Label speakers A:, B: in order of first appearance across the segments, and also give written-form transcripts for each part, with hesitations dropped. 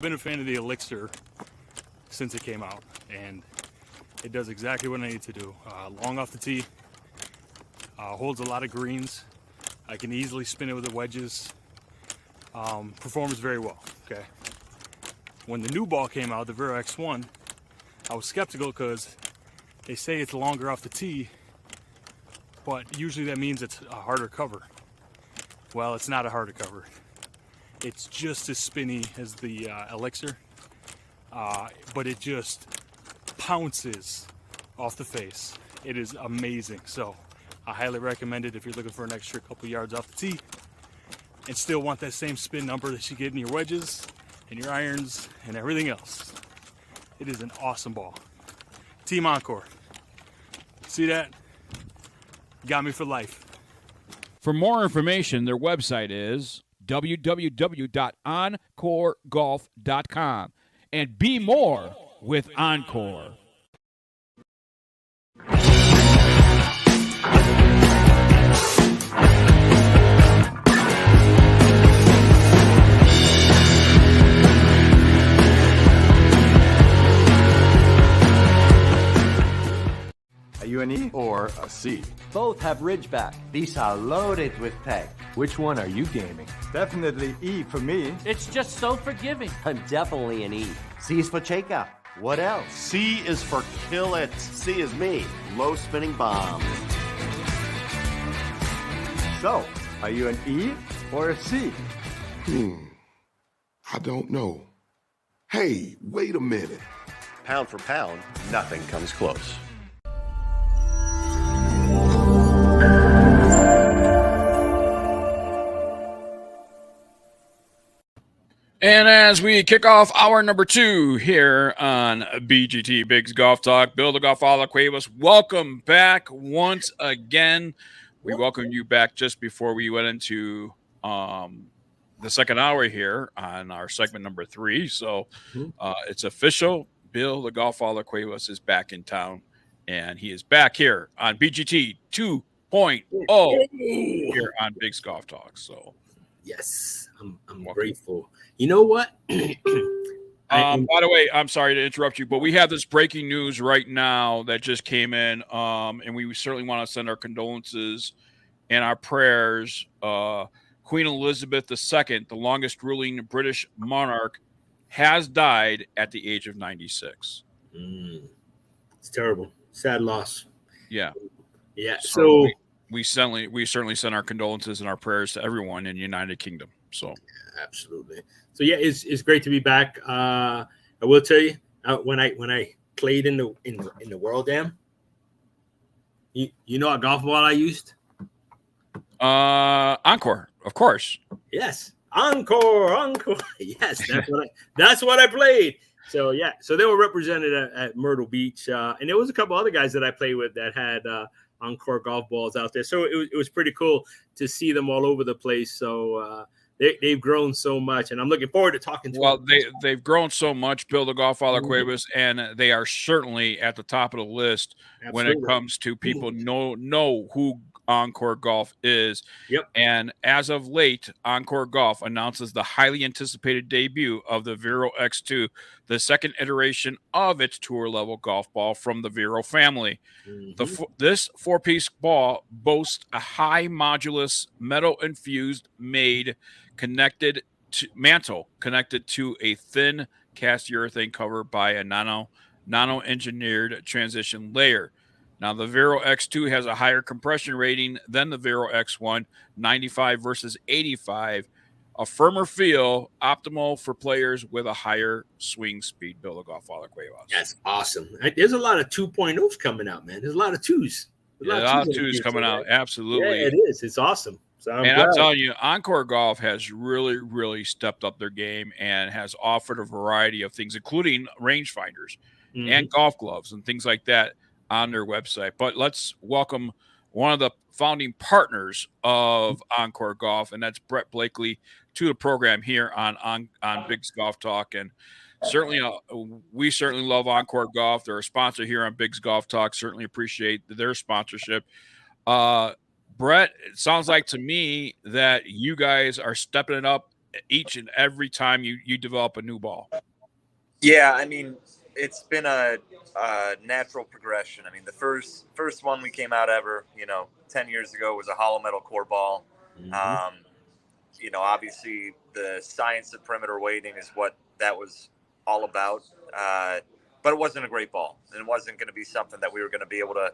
A: Been a fan of the Elixir since it came out, and it does exactly what I need to do. Long off the tee, holds a lot of greens. I can easily spin it with the wedges. Performs very well. Okay. When the new ball came out, the Vero X1, I was skeptical because they say it's longer off the tee, but usually that means it's a harder cover. Well, it's not a harder cover. It's just as spinny as the Elixir, but it just pounces off the face. It is amazing. So I highly recommend it if you're looking for an extra couple yards off the tee and still want that same spin number that you get in your wedges and your irons and everything else. It is an awesome ball. Team OnCore. See that? Got me for life.
B: For more information, their website is www.oncoregolf.com, and be more with OnCore.
C: Are you an E or a C?
D: Both have Ridgeback. These are loaded with tech.
C: Which one are you gaming? Definitely E for me.
E: It's just so forgiving.
D: I'm definitely an E. C is for Cheka. What else?
F: C is for kill it. C is me. Low spinning bomb.
C: So, are you an E or a C?
G: I don't know. Hey, wait a minute.
F: Pound for pound, nothing comes close.
B: And as we kick off hour number 2 here on BGT Biggs Golf Talk, Bill the Golf Father Cuevas, welcome back once again. We welcomed you back just before we went into the second hour here on our segment number 3. So it's official. Bill the Golf Father Cuevas is back in town, and he is back here on BGT 2.0 here on Biggs Golf Talk. So
H: yes, I'm grateful. You know what?
B: By the way, I'm sorry to interrupt you, but we have this breaking news right now that just came in, and we certainly want to send our condolences and our prayers. Queen Elizabeth II, the longest ruling British monarch, has died at the age of 96.
H: It's terrible. Sad loss.
B: Yeah.
H: Yeah.
B: So we certainly send our condolences and our prayers to everyone in the United Kingdom. So
H: absolutely. So yeah, it's great to be back. I will tell you, when I played in the World Dam, you know what golf ball I used?
B: OnCore, of course.
H: Yes, OnCore. Yes, that's what I played. So yeah, so they were represented at Myrtle Beach, and there was a couple other guys that I played with that had OnCore golf balls out there. So it was pretty cool to see them all over the place. So they've grown so much, and I'm looking forward to talking to them.
B: They've grown so much, Bill the Golf Father Cuevas, and they are certainly at the top of the list when it comes to people know who OnCore Golf is.
H: Yep.
B: And as of late, OnCore Golf announces the highly anticipated debut of the Vero X2, the second iteration of its tour-level golf ball from the Vero family. This 4-piece ball boasts a high modulus metal-infused mantle connected to a thin cast urethane cover by a nano-engineered transition layer. Now, the Vero X2 has a higher compression rating than the Vero X1, 95 versus 85. A firmer feel, optimal for players with a higher swing speed. Bill the Golf Father Cuevas.
H: That's awesome. There's a lot of 2.0s coming out, man. There's a lot of 2s.
B: A lot of 2s coming out. Absolutely.
H: Yeah, it is. It's awesome. So I'm
B: telling you, OnCore Golf has really, really stepped up their game and has offered a variety of things, including rangefinders and golf gloves and things like that on their website. But let's welcome one of the founding partners of OnCore Golf, and that's Brett Blakely, to the program here on Biggs Golf Talk. And certainly, we certainly love OnCore Golf. They're a sponsor here on Biggs Golf Talk. Certainly appreciate their sponsorship. Brett, it sounds like to me that you guys are stepping it up each and every time you develop a new ball?
E: Yeah, I mean, it's been a natural progression. I mean, the first one we came out ever, 10 years ago was a hollow metal core ball. Obviously the science of perimeter weighting is what that was all about. But it wasn't a great ball, and it wasn't going to be something that we were going to be able to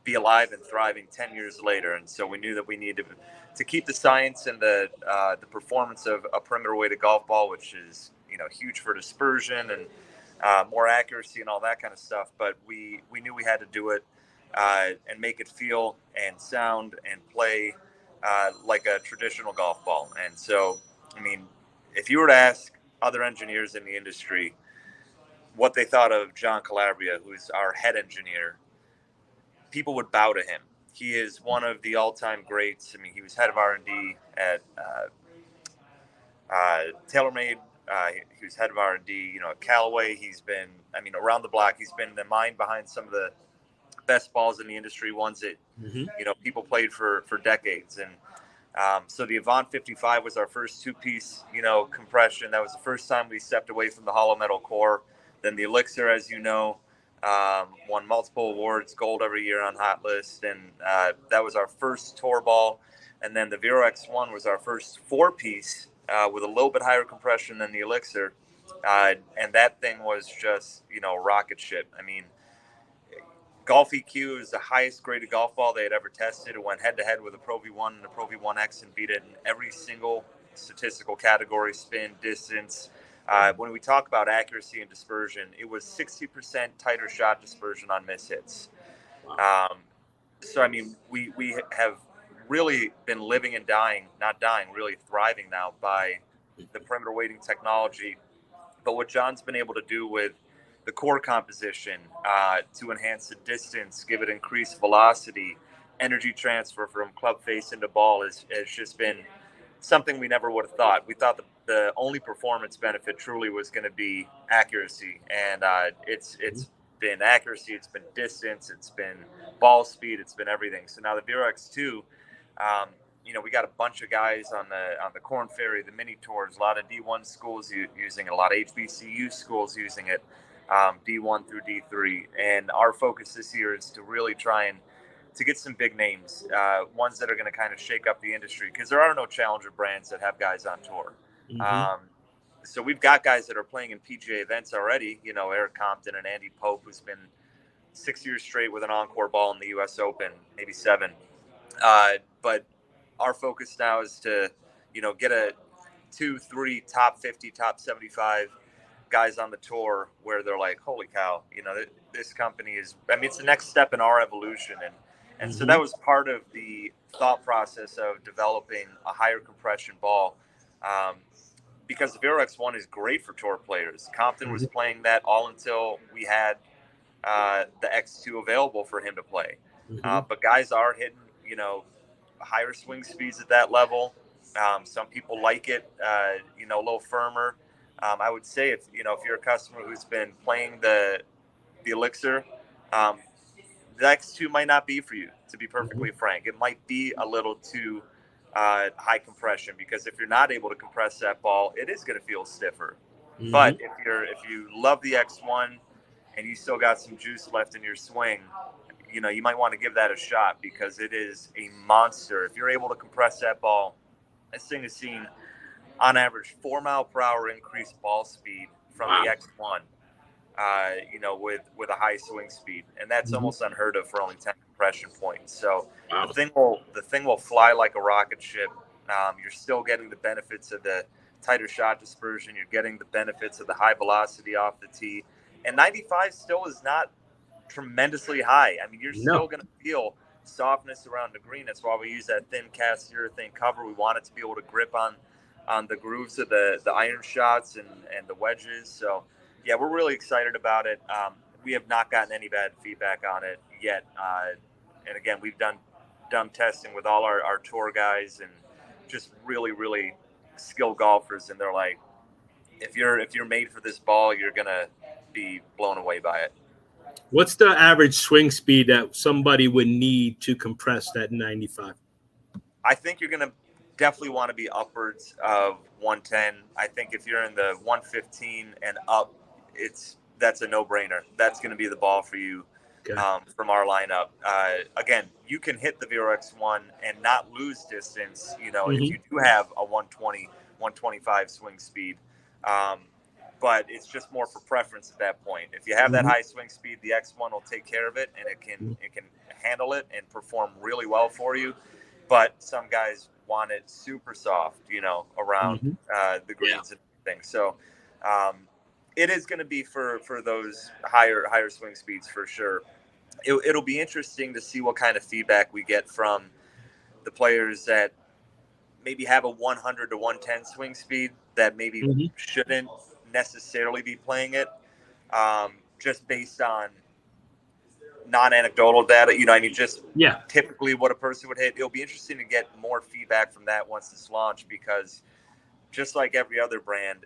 E: be alive and thriving 10 years later. And so we knew that we needed to keep the science and the performance of a perimeter weighted golf ball, which is, huge for dispersion and more accuracy and all that kind of stuff. But we knew we had to do it and make it feel and sound and play like a traditional golf ball. And so, I mean, if you were to ask other engineers in the industry what they thought of John Calabria, who's our head engineer, people would bow to him. He is one of the all-time greats. I mean, he was head of R&D at TaylorMade. He was head of R&D, at Callaway. He's been, around the block. He's been the mind behind some of the best balls in the industry, ones that, people played for decades. And so the Avant 55 was our first two-piece, compression. That was the first time we stepped away from the hollow metal core. Then the Elixir, as you know, won multiple awards, gold every year on Hot List. And that was our first tour ball. And then the Vero X1 was our first four-piece with a little bit higher compression than the Elixir. And that thing was just, rocket ship. I mean, Golf EQ is the highest graded golf ball they had ever tested. It went head-to-head with a Pro V1 and a Pro V1X and beat it in every single statistical category: spin, distance. When we talk about accuracy and dispersion, it was 60% tighter shot dispersion on miss hits. So, I mean, we have really been living and really thriving now by the perimeter weighting technology. But what John's been able to do with the core composition to enhance the distance, give it increased velocity, energy transfer from club face into ball has just been something we never would have thought. We thought the only performance benefit truly was going to be accuracy, and it's been accuracy, it's been distance, it's been ball speed, it's been everything. So now the Vero X2, we got a bunch of guys on the Corn Ferry, the mini tours, a lot of D1 schools using it, a lot of HBCU schools using it. D1 through D3, and our focus this year is to really try and to get some big names, ones that are going to kind of shake up the industry, because there are no challenger brands that have guys on tour. So we've got guys that are playing in PGA events already, Eric Compton and Andy Pope, who's been 6 years straight with an OnCore ball in the US Open, maybe 7. But our focus now is to, get a 2-3 top 50, top 75 guys on the tour where they're like, holy cow, this company is, it's the next step in our evolution. And so that was part of the thought process of developing a higher compression ball, because the Vero X1 is great for tour players. Compton was playing that all until we had the X2 available for him to play. But guys are hitting, higher swing speeds at that level. Some people like it, a little firmer. I would say if you're a customer who's been playing the Elixir, the X2 might not be for you, to be perfectly frank. It might be a little too high compression, because if you're not able to compress that ball, it is going to feel stiffer. But if you love the X1 and you still got some juice left in your swing, you might want to give that a shot, because it is a monster. If you're able to compress that ball, this thing is seen on average 4 mile per hour increased ball speed from the X1, with a high swing speed, and that's almost unheard of for only 10 compression points. So the thing will fly like a rocket ship. You're still getting the benefits of the tighter shot dispersion. You're getting the benefits of the high velocity off the tee, and 95 still is not tremendously high. You're still going to feel softness around the green. That's why we use that thin cast urethane cover. We want it to be able to grip on the grooves of the iron shots and the wedges. So yeah, we're really excited about it. We have not gotten any bad feedback on it yet. And again, we've done testing with all our tour guys and just really, really skilled golfers. And they're like, if you're made for this ball, you're going to be blown away by it.
H: What's the average swing speed that somebody would need to compress that 95?
E: I think you're going to definitely want to be upwards of 110. I think if you're in the 115 and up, that's a no-brainer. That's going to be the ball for you. From our lineup. Again, you can hit the Vero X1 and not lose distance, if you do have a 120, 125 swing speed. But it's just more for preference at that point. If you have that high swing speed, the X1 will take care of it, and it can handle it and perform really well for you. But some guys want it super soft, around the greens and everything. So it is going to be for those higher swing speeds for sure. It'll be interesting to see what kind of feedback we get from the players that maybe have a 100 to 110 swing speed that maybe shouldn't necessarily be playing it, just based on non-anecdotal data. Just typically what a person would hit. It'll be interesting to get more feedback from that once it's launched, because just like every other brand,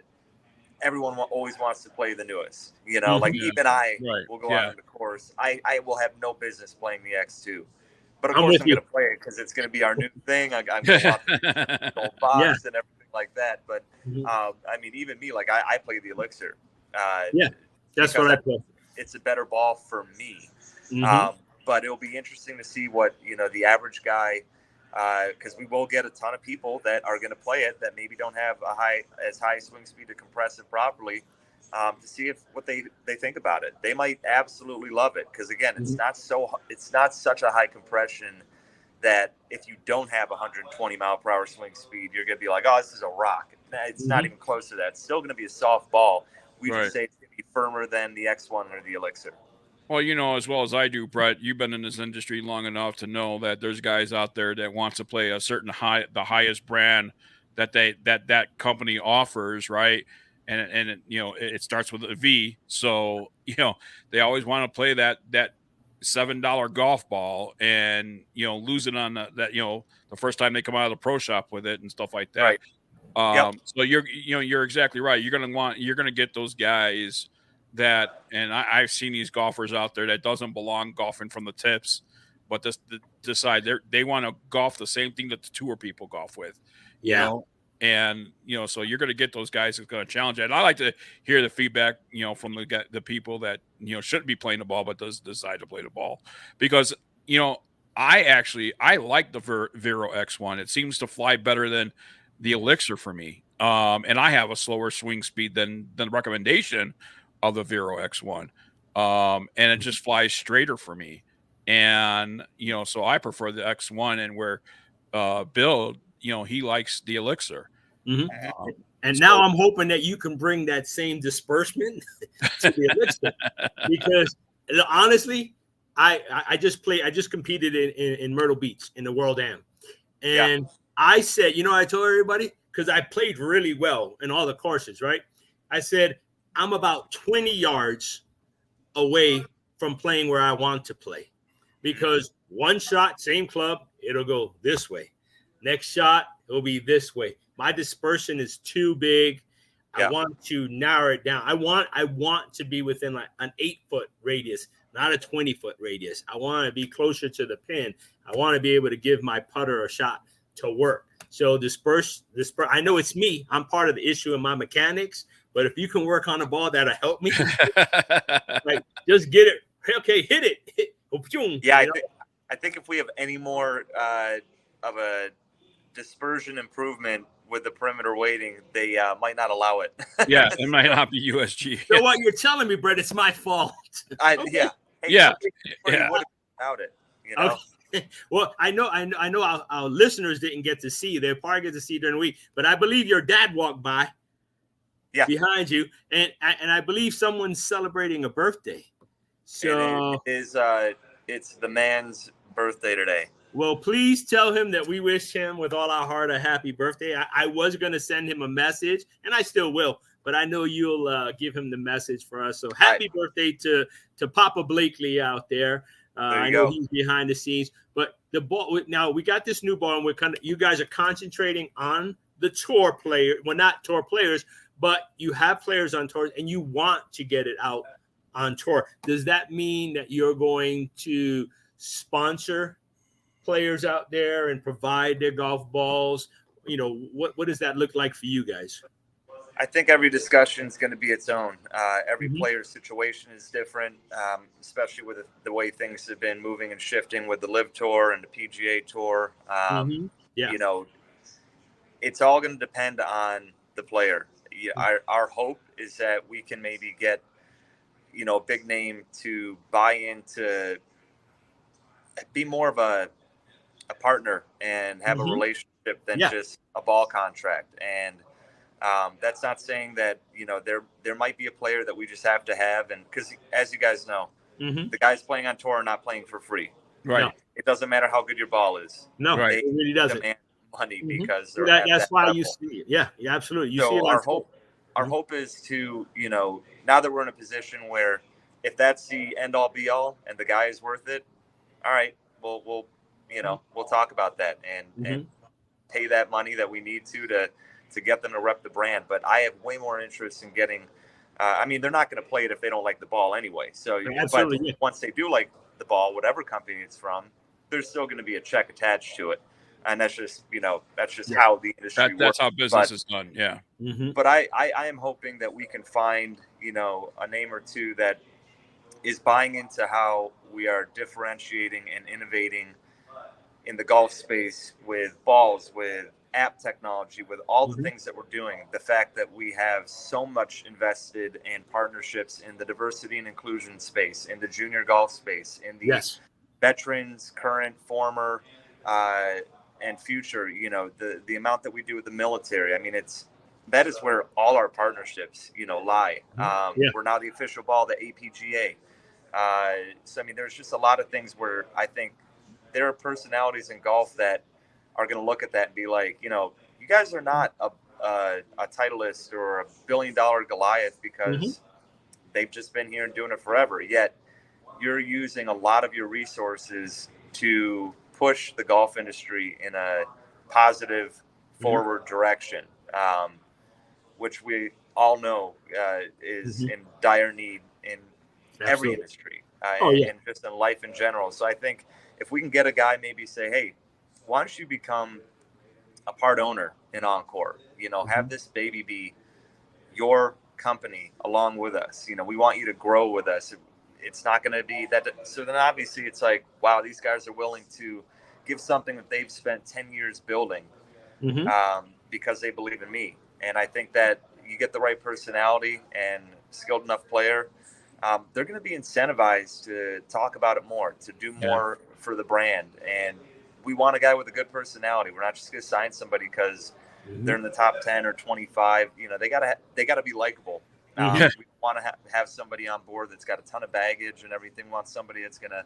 E: everyone always wants to play the newest, like even I will go out on the course. I will have no business playing the X2, but of course I'm going to play it because it's going to be our new thing. I'm going to want the gold box and everything like that. But even me, like I play the Elixir.
H: That's what I play.
E: It's a better ball for me. But it'll be interesting to see what, the average guy, because we will get a ton of people that are going to play it that maybe don't have as high swing speed to compress it properly, to see what they think about it. They might absolutely love it, because again, it's not such a high compression that if you don't have 120 mile per hour swing speed, you're going to be like, oh, this is a rock. It's not even close to that. It's still going to be a soft ball. We just say it's going to be firmer than the X1 or the Elixir.
B: Well, as well as I do, Brett, you've been in this industry long enough to know that there's guys out there that wants to play a certain the highest brand that company offers, right? And it starts with a V. So, they always want to play that $7 golf ball and, lose it on that, the first time they come out of the pro shop with it and stuff like that. Right. So you're exactly right. You're going to get those guys that, and I've seen these golfers out there that doesn't belong golfing from the tips, but decide they want to golf the same thing that the tour people golf with, and so you're going to get those guys that's going to challenge it. And I like to hear the feedback, from the people that shouldn't be playing the ball but does decide to play the ball, because I like the Vero X1. It seems to fly better than the Elixir for me, and I have a slower swing speed than the recommendation of the Vero X1, and it just flies straighter for me. And so I prefer the X1, and where Bill, he likes the Elixir.
H: And now I'm hoping that you can bring that same disbursement to the Elixir, because honestly, I just competed in Myrtle Beach in the World Am, and I said, I told everybody, because I played really well in all the courses, right? I said, I'm about 20 yards away from playing where I want to play, because one shot, same club, it'll go this way. Next shot, it'll be this way. My dispersion is too big. I want to narrow it down. I want to be within like an 8-foot radius, not a 20-foot radius. I want to be closer to the pin. I want to be able to give my putter a shot to work. So disperse. I know it's me. I'm part of the issue in my mechanics. But if you can work on a ball, that'll help me. Like, just get it. Okay, hit it.
E: I think if we have any more of a dispersion improvement with the perimeter weighting, they might not allow it.
B: It might not be USG.
H: So what you're telling me, Brett, it's my fault.
E: Without it,
H: Okay. Well, I know our listeners didn't get to see. They'll probably get to see during the week. But I believe your dad walked by. Behind you, and I believe someone's celebrating a birthday. So
E: it's the man's birthday today.
H: Well, please tell him that we wish him with all our heart a happy birthday. I was going to send him a message, and I still will, but I know you'll give him the message for us. So happy birthday to Papa Blakely out there. I know he's behind the scenes, but the ball now, we got this new ball, and you guys are concentrating on the tour player. Well, not tour players, but you have players on tour and you want to get it out on tour. Does that mean that you're going to sponsor players out there and provide their golf balls? what does that look like for you guys?
E: I think every discussion is going to be its own. Every
H: Mhm.
E: player's situation is different, especially with the way things have been moving and shifting with the Live Tour and the PGA Tour.
H: Mhm. Yeah.
E: You know, it's all going to depend on the player. Our hope is that we can maybe get, a big name to buy into, be more of a partner and have a
H: Mhm.
E: relationship than
H: Yeah.
E: just a ball contract. And that's not saying that there might be a player that we just have to have, and because as you guys know,
H: Mhm.
E: the guys playing on tour are not playing for free.
B: Right.
E: It doesn't matter how good your ball is.
H: No,
B: Right.
H: it really doesn't.
E: Demand money
H: Mhm.
E: because they're
H: That,
E: at
H: that's
E: that
H: why
E: level.
H: you see it. Yeah, absolutely. You see
E: So
H: it on tour.
E: our
H: Mhm.
E: hope is to now that we're in a position where if that's the end all be all and the guy is worth it, all right, we'll we'll talk about that and
H: Mhm.
E: pay that money that we need to get them to rep the brand. But I have way more interest in getting. I mean, they're not going to play it if they don't like the ball anyway. So,
H: Absolutely,
E: but
H: yeah.
E: once they do like the ball, whatever company it's from, there's still going to be a check attached to it, and that's just how the industry works.
B: That's how business is done. Yeah.
H: Mhm.
E: But I am hoping that we can find a name or two that is buying into how we are differentiating and innovating in the golf space with balls, with app technology, with all the
H: Mhm.
E: things that we're doing. The fact that we have so much invested in partnerships in the diversity and inclusion space, in the junior golf space, in the
H: Yes.
E: veterans, current, former, and future. The amount that we do with the military. I mean, that is where all our partnerships lie.
H: Yeah.
E: We're now the official ball of the APGA. So I mean, there's just a lot of things where I think there are personalities in golf that are going to look at that and be like, you guys are not a Titleist or a $1 billion Goliath because they've just been here and doing it forever. Yet you're using a lot of your resources to push the golf industry in a positive forward direction, which we all know is in dire need in every
H: Absolutely.
E: industry
H: Oh, yeah.
E: and just in life in general. So I think if we can get a guy maybe say, hey, why don't you become a part owner in OnCore? Have this baby be your company along with us. We want you to grow with us. It's not going to be that. So then obviously it's like, wow, these guys are willing to give something that they've spent 10 years building
H: Mhm.
E: because they believe in me. And I think that you get the right personality and skilled enough player, they're going to be incentivized to talk about it more, to do more for the brand. And we want a guy with a good personality. We're not just going to sign somebody because they're in the top 10 or 25. They gotta be likable. We want to have somebody on board that's got a ton of baggage and everything. We want somebody that's going to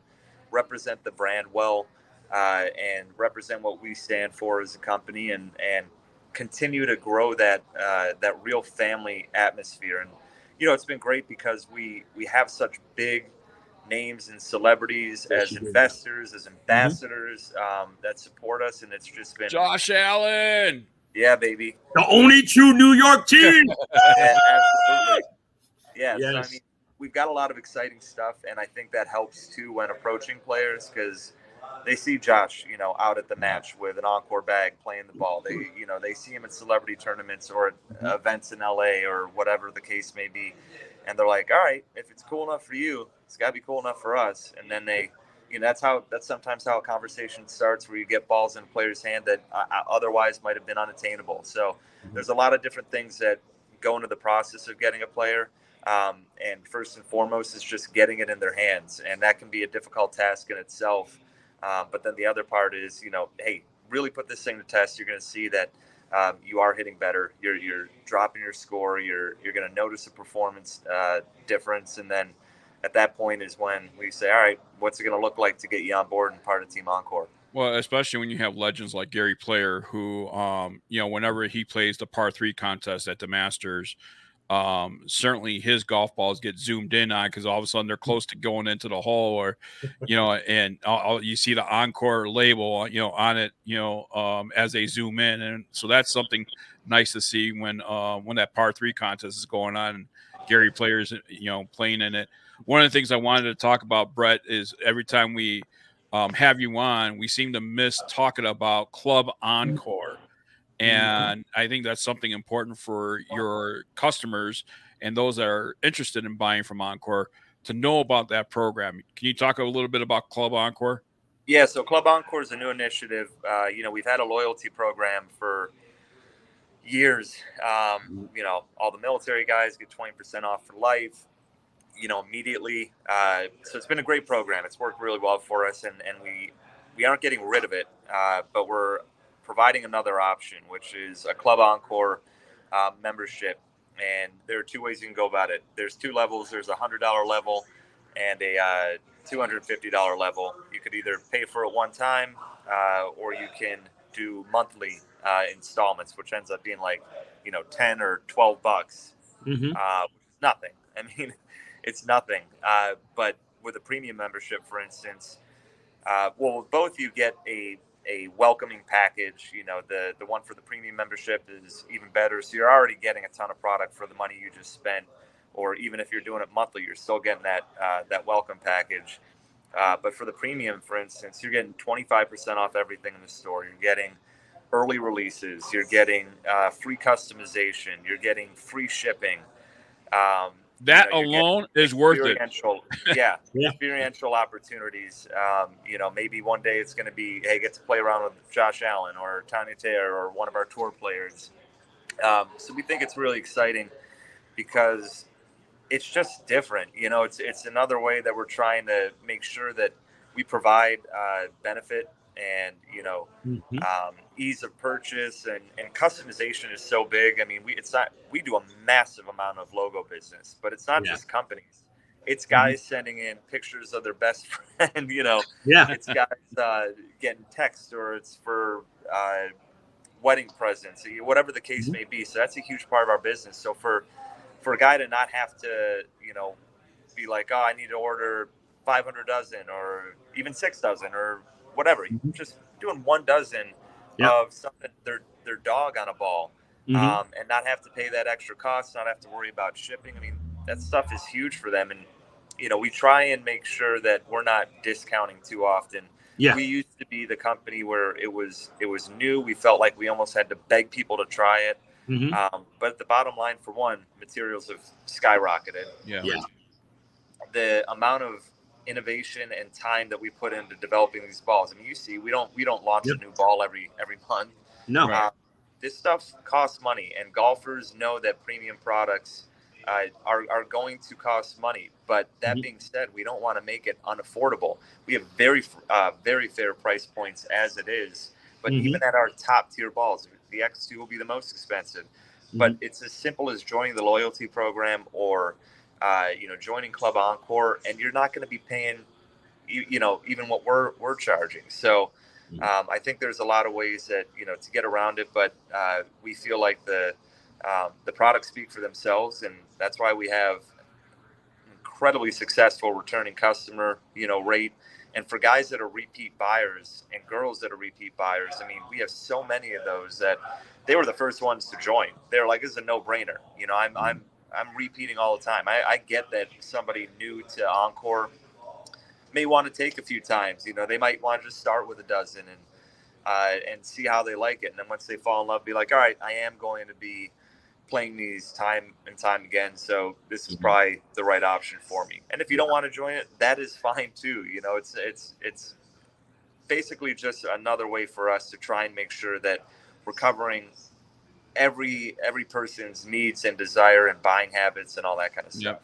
E: represent the brand well and represent what we stand for as a company and continue to grow that real family atmosphere. And it's been great because we have such big names and celebrities as investors, as ambassadors that support us, and it's just been
B: Josh Allen.
E: Yeah, baby.
H: The only true New York team.
E: Yeah, absolutely. Yeah,
H: Yes.
E: so I mean, we've got a lot of exciting stuff, and I think that helps too when approaching players because they see Josh, out at the match with an OnCore bag playing the ball. They see him at celebrity tournaments or at events in LA or whatever the case may be, and they're like, all right, if it's cool enough for you, it's got to be cool enough for us. And then they. That's sometimes how a conversation starts, where you get balls in a player's hand that otherwise might have been unattainable. So there's a lot of different things that go into the process of getting a player. And first and foremost is just getting it in their hands. And that can be a difficult task in itself. But then the other part is, hey, really put this thing to test. You're going to see that you are hitting better. You're dropping your score. You're going to notice a performance difference. And then at that point is when we say, all right, what's it going to look like to get you on board and part of Team OnCore?
B: Well, especially when you have legends like Gary Player, who, whenever he plays the par 3 contest at the Masters, certainly his golf balls get zoomed in on because all of a sudden they're close to going into the hole, or, and you see the OnCore label, on it, as they zoom in. And so that's something nice to see when that par 3 contest is going on and Gary Player's, playing in it. One of the things I wanted to talk about, Brett, is every time we have you on, we seem to miss talking about Club OnCore. And I think that's something important for your customers and those that are interested in buying from OnCore to know about that program. Can you talk a little bit about Club OnCore?
E: Yeah, so Club OnCore is a new initiative. We've had a loyalty program for years. All the military guys get 20% off for life, immediately. So it's been a great program. It's worked really well for us, and we aren't getting rid of it, but we're providing another option, which is a Club OnCore membership. And there are two ways you can go about it. There's two levels. There's a $100 level and a $250 level. You could either pay for it one time, or you can do monthly installments, which ends up being like 10 or 12 bucks. Nothing. I mean, it's nothing. But with a premium membership, for instance, both you get a welcoming package. The one for the premium membership is even better. So you're already getting a ton of product for the money you just spent. Or even if you're doing it monthly, you're still getting that welcome package. But for the premium, for instance, you're getting 25% off everything in the store. You're getting early releases. You're getting free customization. You're getting free shipping.
B: That alone is worth it.
E: Yeah, experiential opportunities. Maybe one day it's going to be, hey, get to play around with Josh Allen or Tanya Taylor or one of our tour players. So we think it's really exciting because it's just different. It's another way that we're trying to make sure that we provide benefit and ease of purchase, and customization is so big. I mean, we do a massive amount of logo business, but it's not just companies. It's guys sending in pictures of their best friend. It's guys getting texts, or it's for wedding presents, whatever the case may be. So that's a huge part of our business. So for a guy to not have to, be like, oh, I need to order 500 dozen or even 6 dozen or whatever, just doing 1 dozen of something, their dog on a ball, and not have to pay that extra cost, not have to worry about shipping. I mean, that stuff is huge for them. And, we try and make sure that we're not discounting too often. We used to be the company where it was new. We felt like we almost had to beg people to try it. But the bottom line, for one, materials have skyrocketed. The amount of innovation and time that we put into developing these balls. I mean, you see, we don't launch a new ball every month.
H: No.
E: This stuff costs money, and golfers know that premium products are going to cost money. But that being said, we don't want to make it unaffordable. We have very fair price points as it is. But even at our top tier balls, the X2 will be the most expensive. But it's as simple as joining the loyalty program or joining Club OnCore, and you're not going to be paying even what we're charging. So I think there's a lot of ways that to get around it, but we feel like the products speak for themselves, and that's why we have incredibly successful returning customer rate. And for guys that are repeat buyers and girls that are repeat buyers, I mean, we have so many of those that they were the first ones to join. They're like, this is a no-brainer. I'm repeating all the time. I get that somebody new to OnCore may want to take a few times. They might want to just start with 12 and see how they like it. And then once they fall in love, be like, all right, I am going to be playing these time and time again. So this is probably the right option for me. And if you don't want to join it, that is fine too. It's basically just another way for us to try and make sure that we're covering every person's needs and desire and buying habits and all that kind of stuff.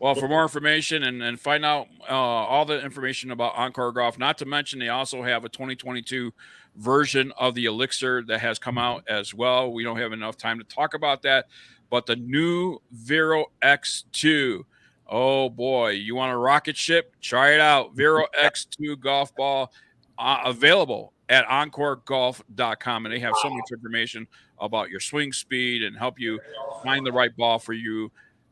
B: Well, for more information and find out all the information about OnCore Golf, not to mention they also have a 2022 version of the Elixir that has come out as well. We don't have enough time to talk about that, but the new Vero X2. Oh boy, you want a rocket ship? Try it out. Vero X2 golf ball available at OnCoreGolf.com, and they have so much information about your swing speed and help you find the right ball for you.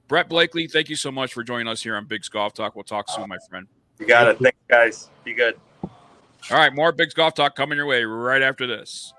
B: Brett Blakely, thank you so much for joining us here on Biggs Golf Talk. We'll talk soon, my friend.
E: You got it. Thanks, guys. Be good.
B: All right, more Biggs Golf Talk coming your way right after this.